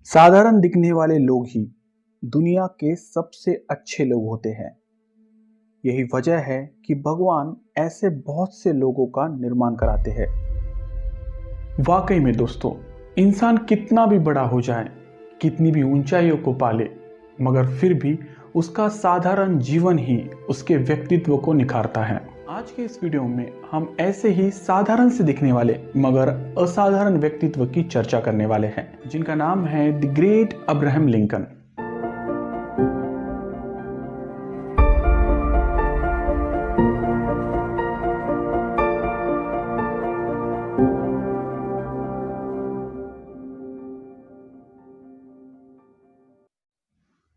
साधारण दिखने वाले लोग ही दुनिया के सबसे अच्छे लोग होते हैं। यही वजह है कि भगवान ऐसे बहुत से लोगों का निर्माण कराते हैं। वाकई में दोस्तों, इंसान कितना भी बड़ा हो जाए, कितनी भी ऊंचाइयों को पाले, मगर फिर भी उसका साधारण जीवन ही उसके व्यक्तित्व को निखारता है। आज के इस वीडियो में हम ऐसे ही साधारण से दिखने वाले मगर असाधारण व्यक्तित्व की चर्चा करने वाले हैं, जिनका नाम है द ग्रेट अब्राहम लिंकन।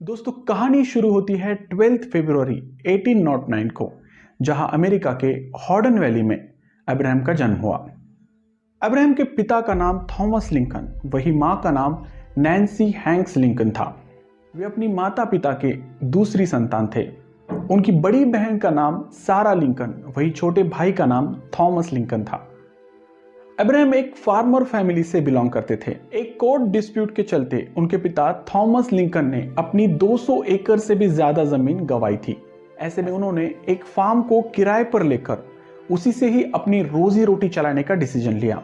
दोस्तों, कहानी शुरू होती है 12 फरवरी 1809 को, जहां अमेरिका के हॉर्डन वैली में अब्राहम का जन्म हुआ। अब्राहम के पिता का नाम थॉमस लिंकन, वही मां का नाम नैन्सी हैंक्स लिंकन था। वे अपनी माता पिता के दूसरी संतान थे। उनकी बड़ी बहन का नाम सारा लिंकन, वही छोटे भाई का नाम थॉमस लिंकन था। अब्राहम एक फार्मर फैमिली से बिलोंग करते थे। एक कोर्ट डिस्प्यूट के चलते उनके पिता थॉमस लिंकन ने अपनी 200 एकड़ से भी ज्यादा जमीन गंवाई थी। ऐसे में उन्होंने एक फार्म को किराए पर लेकर उसी से ही अपनी रोजी रोटी चलाने का डिसीजन लिया।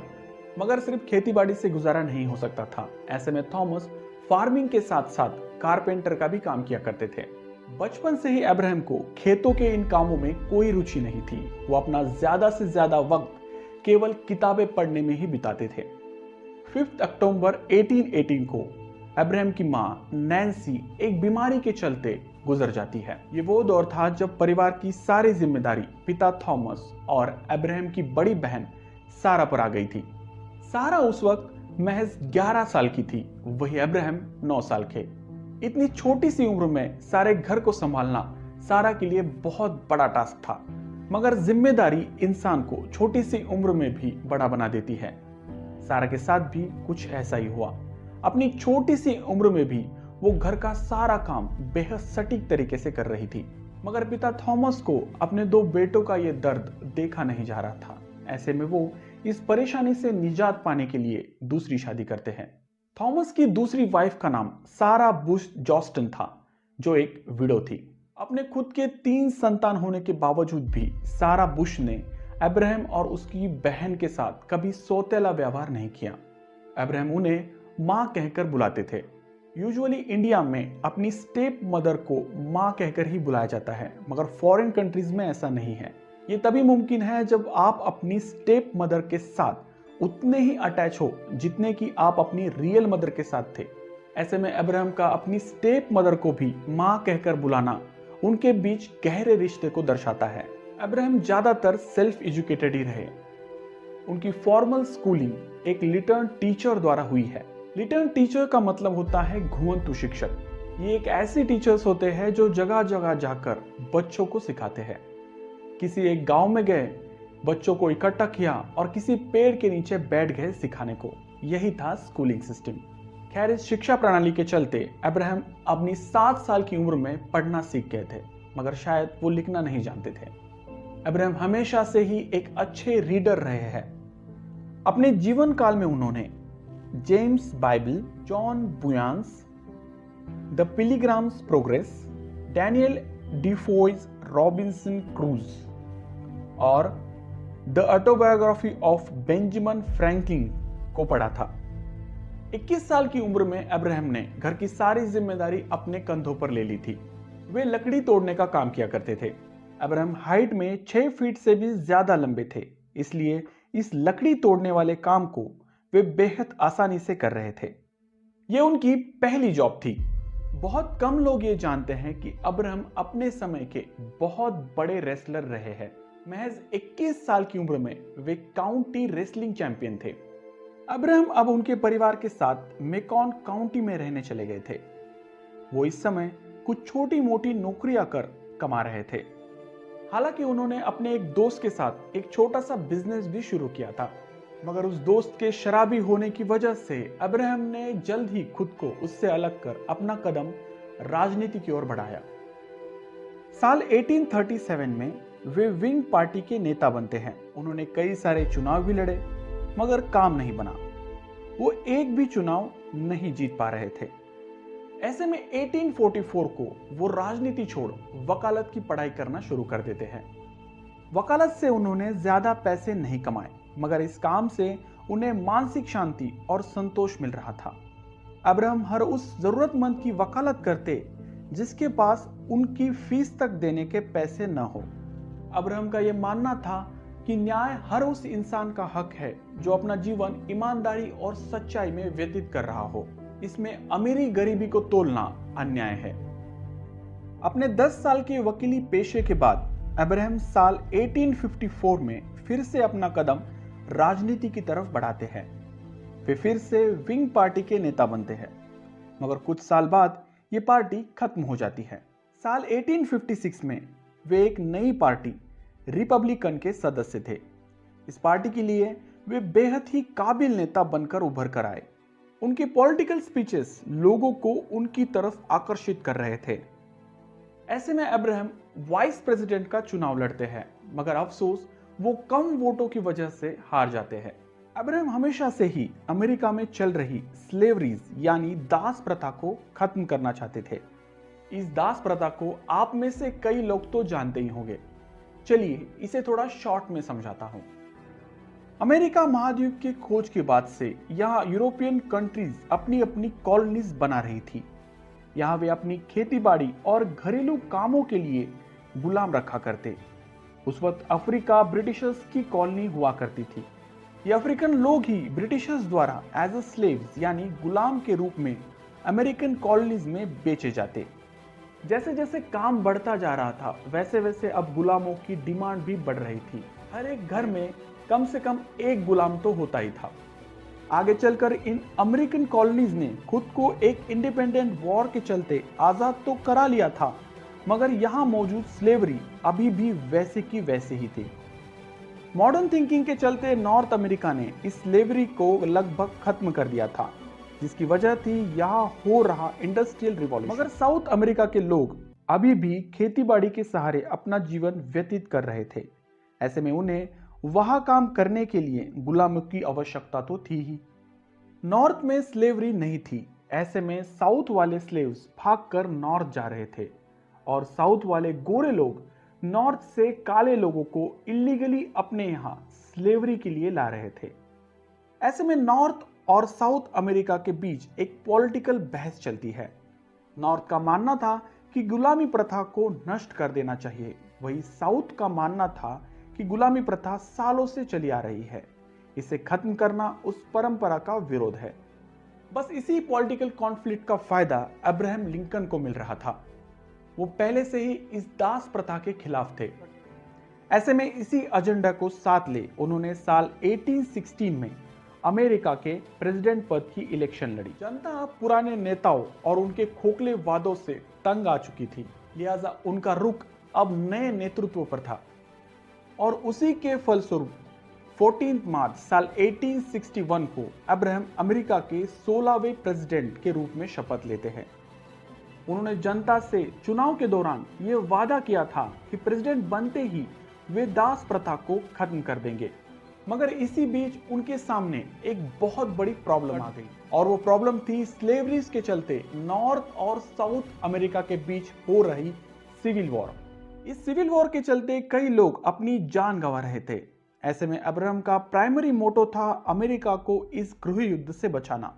मगर सिर्फ खेतीबाड़ी से गुजारा नहीं हो सकता था। ऐसे में थॉमस फार्मिंग के साथ साथ कारपेंटर का भी काम किया करते थे। बचपन से ही अब्राहम को खेतों के इन कामों में कोई रुचि नहीं थी। वो अपना ज्यादा से ज्यादा वक्त केवल किताबें पढ़ने में ही बिताते थे। 5 अक्टूबर 1818 को अब्राहम की मां नैन्सी एक बीमारी के चलते गुजर जाती है। ये वो दौर था जब परिवार की सारी जिम्मेदारी पिता थॉमस और अब्राहम की बड़ी बहन सारा पर आ गई थी। सारा उस वक्त महज 11 साल की थी, वही अब्राहम 9 साल के। इतनी छोटी सी उम्र में सारे घर को संभालना सारा के लिए बहुत बड़ा टास्क था। मगर जिम्मेदारी इंसान को छोटी सी उम्र में भी बड़ा बना देती है। सारा के साथ भी कुछ ऐसा ही हुआ। अपनी छोटी सी उम्र में भी वो घर का सारा काम बेहद सटीक तरीके से कर रही थी। मगर पिता थॉमस को अपने 2 बेटों का ये दर्द देखा नहीं जा रहा था। ऐसे में वो इस परेशानी से निजात पाने के लिए दूसरी शादी करते हैं। थॉमस की दूसरी वाइफ का नाम सारा बुश जॉस्टन था, जो एक विडो थी। अपने खुद के 3 संतान होने के बावजूद भी सारा बुश ने अब्राहम और उसकी बहन के साथ कभी सौतेला व्यवहार नहीं किया। अब्राहम उन्हें मां कहकर बुलाते थे। यूजुअली इंडिया में अपनी स्टेप मदर को मां कहकर ही बुलाया जाता है, मगर फॉरेन कंट्रीज में ऐसा नहीं है। ये तभी मुमकिन है जब आप अपनी स्टेप मदर के साथ उतने ही अटैच हो जितने कि आप अपनी रियल मदर के साथ थे। ऐसे में अब्राहम का अपनी स्टेप मदर को भी मां कहकर बुलाना उनके बीच गहरे रिश्ते को दर्शाता है। अब्राहम ज्यादातर सेल्फ एजुकेटेड ही रहे। उनकी फॉर्मल स्कूलिंग एक लिटर्न टीचर द्वारा हुई है। लिटर्न टीचर का मतलब होता है घुमंतु शिक्षक। ये एक ऐसे टीचर्स होते हैं जो जगह जगह जाकर बच्चों को सिखाते हैं। किसी एक गांव में गए, बच्चों को इकट्ठा किया और किसी पेड़ के नीचे बैठ गए सिखाने को। यही था स्कूलिंग सिस्टम। खैर, इस शिक्षा प्रणाली के चलते अब्राहम अपनी 7 साल की उम्र में पढ़ना सीख गए थे, मगर शायद वो लिखना नहीं जानते थे। अब्राहम हमेशा से ही एक अच्छे रीडर रहे हैं। अपने जीवन काल में उन्होंने James Bible, John Bunyan's, the Pilgrim's Progress, Daniel Defoe's, Robinson Crusoe और the autobiography of Benjamin Franklin को पढ़ा था। 21 साल की उम्र में अब्राहम ने घर की सारी जिम्मेदारी अपने कंधों पर ले ली थी। वे लकड़ी तोड़ने का काम किया करते थे। अब्राहम हाइट में 6 फीट से भी ज्यादा लंबे थे, इसलिए इस लकड़ी तोड़ने वाले काम को वे बेहद आसानी से कर रहे थे। यह उनकी पहली जॉब थी। बहुत कम लोग ये जानते हैं कि अब्राहम अपने समय के बहुत बड़े रेसलर रहे हैं। महज 21 साल की उम्र में वे काउंटी रेसलिंग चैंपियन थे। अब्राहम अब उनके परिवार के साथ मेकॉन काउंटी में रहने चले गए थे। वो इस समय कुछ छोटी मोटी नौकरियां कर कमा रहे थे। हालांकि उन्होंने अपने एक दोस्त के साथ एक छोटा सा बिजनेस भी शुरू किया था, मगर उस दोस्त के शराबी होने की वजह से अब्राहम ने जल्द ही खुद को उससे अलग कर अपना कदम राजनीति की ओर बढ़ाया। साल 1837 में वे विंग पार्टी के नेता बनते हैं। उन्होंने कई सारे चुनाव भी लड़े, मगर काम नहीं बना। वो एक भी चुनाव नहीं जीत पा रहे थे। ऐसे में 1844 को वो राजनीति छोड़ वकालत की पढ़ाई करना शुरू कर देते हैं। वकालत से उन्होंने ज्यादा पैसे नहीं कमाए, मगर इस काम से उन्हें मानसिक शांति और संतोष मिल रहा था। अब्राहम हर उस जरूरतमंद की वकालत करते जिसके पास उनकी फीस तक देने के पैसे न हो। अब्राहम का यह मानना था कि न्याय हर उस इंसान का हक है जो अपना जीवन ईमानदारी और सच्चाई में व्यतीत कर रहा हो। इसमें अमीरी गरीबी को तोलना अन्याय है। अपने 10 साल के वकीली पेशे के बाद अब्राहम साल 1854 में फिर से अपना कदम राजनीति की तरफ बढ़ाते हैं। वे फिर से विंग पार्टी के नेता बनते हैं, मगर कुछ साल बाद ये पार्टी खत्म हो जाती है। साल 1856 में वे एक नई पार्टी रिपब्लिकन के सदस्य थे। इस पार्टी के लिए वे बेहद ही काबिल नेता बनकर उभर कर आए। उनके पॉलिटिकल स्पीचेस लोगों को उनकी तरफ आकर्षित कर रहे थे। ऐसे में अब्राहम वाइस प्रेसिडेंट का चुनाव लड़ते हैं, मगर अफसोस वो कम वोटों की वजह से हार जाते हैं। अब्राहम हमेशा से ही अमेरिका में चल रही स्लेवरीज यानी दास प्रथा को खत्म करना चाहते थे। इस दास प्रथा को आप में से कई लोग तो जानते ही होंगे। चलिए इसे थोड़ा शॉर्ट में समझाता हूं। अमेरिका महाद्वीप की खोज के बाद से यहाँ यूरोपियन कंट्रीज अपनी अपनी कॉलोनीज बना रही थी। यहाँ वे अपनी खेतीबाड़ी और घरेलू कामों के लिए गुलाम रखा करते। उस वक्त अफ्रीका ब्रिटिशर्स की कॉलोनी हुआ करती थी। ये अफ्रीकन लोग ही ब्रिटिशर्स द्वारा एज अ स्लेव्स यानी गुलाम के रूप में अमेरिकन कॉलोनीज में बेचे जाते। जैसे जैसे काम बढ़ता जा रहा था, वैसे वैसे अब गुलामों की डिमांड भी बढ़ रही थी। हर एक घर में कम से कम एक गुलाम तो होता ही था। आगे चलकर इन अमेरिकन कॉलोनीज ने खुद को एक इंडिपेंडेंट वॉर के चलते आजाद तो करा लिया था, मगर यहाँ मौजूद स्लेवरी अभी भी वैसे की वैसे ही थी। मॉडर्न थिंकिंग के चलते नॉर्थ अमेरिका ने इस स्लेवरी को लगभग खत्म कर दिया था, जिसकी वजह थी यहाँ हो रहा इंडस्ट्रियल रिवॉल्यूशन। मगर साउथ अमेरिका के लोग अभी भी खेतीबाड़ी के सहारे अपना जीवन व्यतीत कर रहे थे। ऐसे में उन्हें वहां काम करने के लिए गुलामों की आवश्यकता तो थी ही। नॉर्थ में स्लेवरी नहीं थी। ऐसे में साउथ वाले स्लेव्स भागकर नॉर्थ जा रहे थे और साउथ वाले गोरे लोग नॉर्थ से काले लोगों को इलीगली अपने यहाँ स्लेवरी के लिए ला रहे थे। ऐसे में नॉर्थ और साउथ अमेरिका के बीच एक पॉलिटिकल बहस चलती है। नॉर्थ का मानना था कि गुलामी प्रथा को नष्ट कर देना चाहिए, वही साउथ का मानना था कि गुलामी प्रथा सालों से चली आ रही है, इसे खत्म करना उस परंपरा का विरोध है। बस इसी पॉलिटिकल कॉन्फ्लिक्ट का फायदा अब्राहम लिंकन को मिल रहा था। वो पहले से ही इस दास प्रथा के खिलाफ थे। ऐसे में इसी एजेंडा को साथ ले उन्होंने साल 1816 में अमेरिका के प्रेसिडेंट पद की इलेक्शन लड़ी। जनता पुराने नेताओं और उनके खोखले वादों से तंग आ चुकी थी, लिहाजा उनका रुख अब नए नेतृत्व पर था और उसी के फलस्वरूप 14 मार्च साल 1861 को अब्राहम अमेरिका के 16वें प्रेसिडेंट के रूप में शपथ लेते हैं। उन्होंने जनता से चुनाव के दौरान यह वादा किया था कि प्रेसिडेंट बनते ही वे दास प्रथा को खत्म कर देंगे, मगर इसी बीच उनके सामने एक बहुत बड़ी प्रॉब्लम आ गई और वो प्रॉब्लम थी स्लेवरीज के चलते नॉर्थ और साउथ अमेरिका के बीच हो रही सिविल वॉर। इस सिविल वॉर के चलते कई लोग अपनी जान गंवा रहे थे। ऐसे में अब्राहम का प्राइमरी मोटो था अमेरिका को इस गृह युद्ध से बचाना।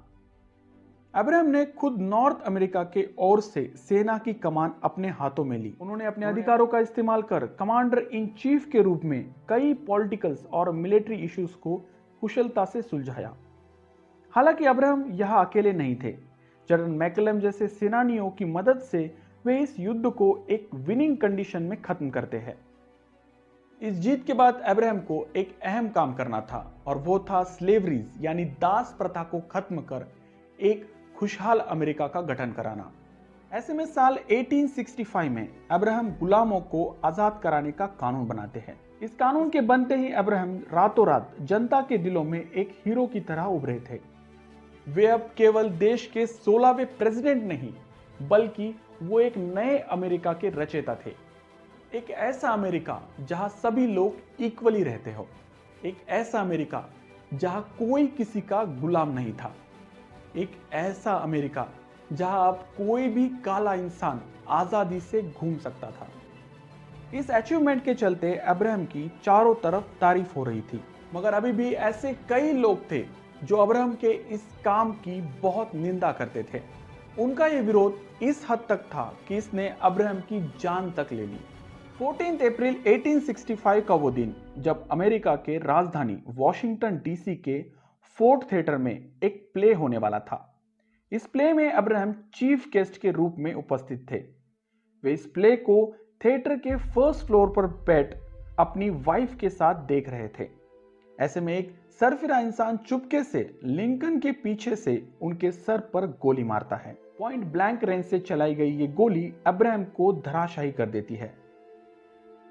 अब्राहम ने खुद नॉर्थ अमेरिका के ओर से सेना की कमान अपने हाथों में ली। उन्होंने अपने अधिकारों का इस्तेमाल कर कमांडर इन चीफ के रूप में कई पॉलिटिकल्स और मिलिट्री इश्यूज को कुशलता से सुलझाया। हालांकि अब्राहम यहाँ अकेले नहीं थे। जनरल मैकलम जैसे सेनानियों की मदद से वे इस युद्ध को एक विनिंग कंडीशन में खत्म करते हैं। इस जीत के बाद अब्राहम को एक अहम काम करना था और वो था स्लेवरीज यानी दास प्रथा को खत्म कर एक खुशहाल अमेरिका का गठन कराना। ऐसे में साल 1865 में अब्राहम गुलामों को आजाद कराने का कानून बनाते हैं। इस कानून के बनते ही अब्राहम रातों रात जनता के दिलों में एक हीरो की तरह उभरे थे। वे अब केवल देश के 16वें प्रेसिडेंट नहीं, बल्कि वो एक नए अमेरिका के रचयिता थे। एक ऐसा अमेरिका जहां सभी लोग इक्वली रहते हो, एक ऐसा अमेरिका जहां कोई किसी का गुलाम नहीं था। एक ऐसा अमेरिका जहां अब कोई भी काला इंसान आजादी से घूम सकता था। इस अचीवमेंट के चलते अब्राहम की चारों तरफ तारीफ हो रही थी, मगर अभी भी ऐसे कई लोग थे जो अब्राहम के इस काम की बहुत निंदा करते थे। उनका यह विरोध इस हद तक था कि इसने अब्राहम की जान तक ले ली। 14 अप्रैल 1865 का वो दिन जब अमेरिका के राजधानी वॉशिंगटन डीसी के फोर्ट थिएटर में एक प्ले होने वाला था। इस प्ले में अब्राहम चीफ गेस्ट के रूप में उपस्थित थे। वे इस प्ले को थिएटर के फर्स्ट फ्लोर पर बैठ अपनी वाइफ के साथ देख रहे थे। ऐसे में एक सरफिरा इंसान चुपके से लिंकन के पीछे से उनके सर पर गोली मारता है। पॉइंट ब्लैंक रेंज से चलाई गई ये गोली अब्राहम को धराशायी कर देती है।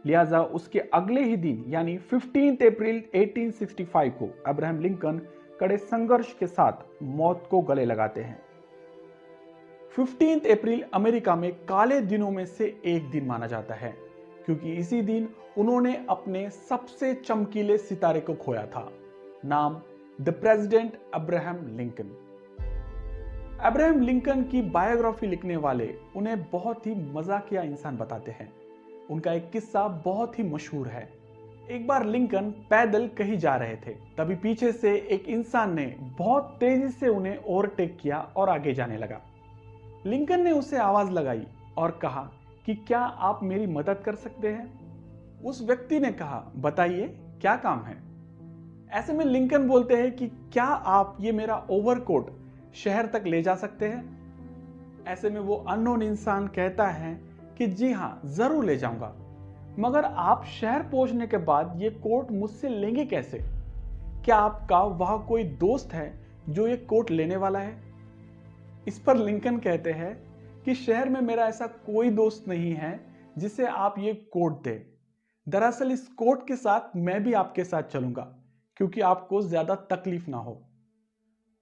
लिहाजा उसके अगले ही दिन यानी 15 अप्रैल 1865 को अब्राहम लिंकन कड़े संघर्ष के साथ मौत को गले लगाते हैं। 15 अप्रैल अमेरिका में काले दिनों में से एक दिन माना जाता है, क्योंकि इसी दिन उन्होंने अपने सबसे चमकीले सितारे को खोया था। नाम the president Abraham Lincoln. Abraham Lincoln की बायोग्राफी लिखने वाले उन्हें बहुत ही मजाकिया इंसान बताते हैं। उनका एक किस्सा बहुत ही मशहूर है। एक बार लिंकन पैदल कहीं जा रहे थे, तभी पीछे से एक इंसान ने बहुत तेजी से उन्हें ओवरटेक किया और आगे जाने लगा। लिंकन ने उसे आवाज लगाई और कहा कि क्या आप मेरी मदद कर सकते हैं। उस व्यक्ति ने कहा, बताइए क्या काम है। ऐसे में लिंकन बोलते हैं कि क्या आप ये मेरा ओवरकोट शहर तक ले जा सकते हैं। ऐसे में वो अननोन इंसान कहता है कि जी हां, जरूर ले जाऊंगा, मगर आप शहर पहुंचने के बाद ये कोट मुझसे लेंगे कैसे? क्या आपका वहां कोई दोस्त है जो ये कोट लेने वाला है? इस पर लिंकन कहते हैं कि शहर में मेरा ऐसा कोई दोस्त नहीं है जिसे आप ये कोट दे। दरअसल इस कोट के साथ मैं भी आपके साथ चलूंगा, क्योंकि आपको ज्यादा तकलीफ ना हो।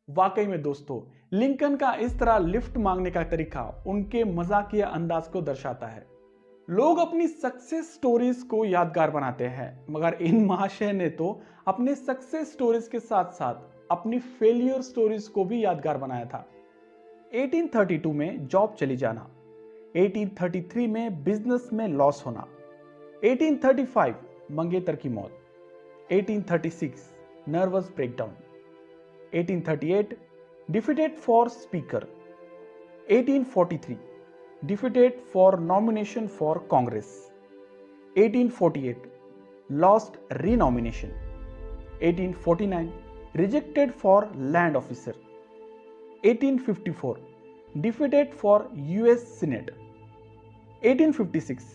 वाकई में दोस्तों, लिंकन का इस तरह लिफ्ट मांगने का तरीका उनके मजाकिया अंदाज को दर्शाता है। लोग अपनी सक्सेस स्टोरीज को यादगार बनाते हैं, मगर इन महाशय ने तो अपने सक्सेस स्टोरीज के साथ साथ अपनी फेलियर स्टोरीज को भी यादगार बनाया था। 1832 में जॉब चली जाना, 1833 में बिजनेस में लॉस होना, 1835 मंगेतर की मौत, 1836 nervous breakdown, 1838 defeated for speaker, 1843 defeated for nomination for Congress, 1848 lost renomination, 1849 rejected for land officer, 1854 defeated for US Senate, 1856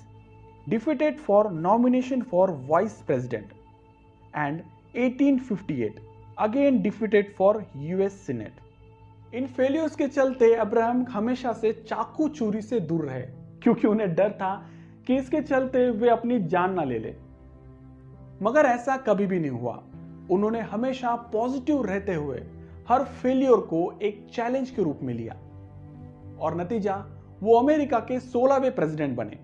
defeated for nomination for Vice President, and 1858 again defeated for US Senate. In failures के चलते Abraham हमेशा से चाकू चूरी से दूर रहे, क्योंकि उन्हें डर था कि इसके चलते वे अपनी जान ना ले ले। मगर ऐसा कभी भी नहीं हुआ। उन्होंने हमेशा पॉजिटिव रहते हुए हर फेलियर को एक चैलेंज के रूप में लिया, और नतीजा वो अमेरिका के 16वें प्रेसिडेंट बने।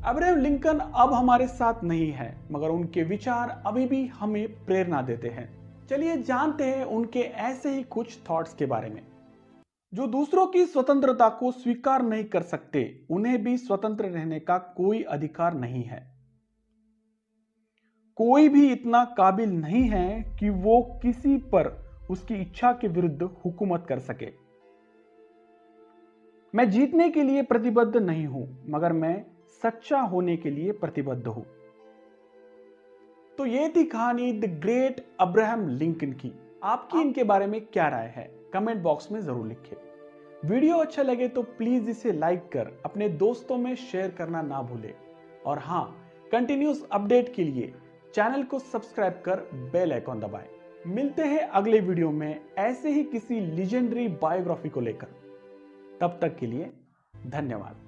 अब्राहम लिंकन अब हमारे साथ नहीं है, मगर उनके विचार अभी भी हमें प्रेरणा देते हैं। चलिए जानते हैं उनके ऐसे ही कुछ थॉट्स के बारे में। जो दूसरों की स्वतंत्रता को स्वीकार नहीं कर सकते, उन्हें भी स्वतंत्र रहने का कोई अधिकार नहीं है। कोई भी इतना काबिल नहीं है कि वो किसी पर उसकी इच्छा के विरुद्ध हुकूमत कर सके। मैं जीतने के लिए प्रतिबद्ध नहीं हूं, मगर मैं सच्चा होने के लिए प्रतिबद्ध हूं। तो ये थी कहानी द ग्रेट अब्राहम लिंकन की। आपकी इनके बारे में क्या राय है, कमेंट बॉक्स में जरूर लिखें। वीडियो अच्छा लगे तो प्लीज इसे लाइक कर अपने दोस्तों में शेयर करना ना भूलें, और हां, कंटिन्यूस अपडेट के लिए चैनल को सब्सक्राइब कर बेल आइकॉन दबाएं। मिलते हैं अगले वीडियो में ऐसे ही किसी लीजेंडरी बायोग्राफी को लेकर। तब तक के लिए धन्यवाद।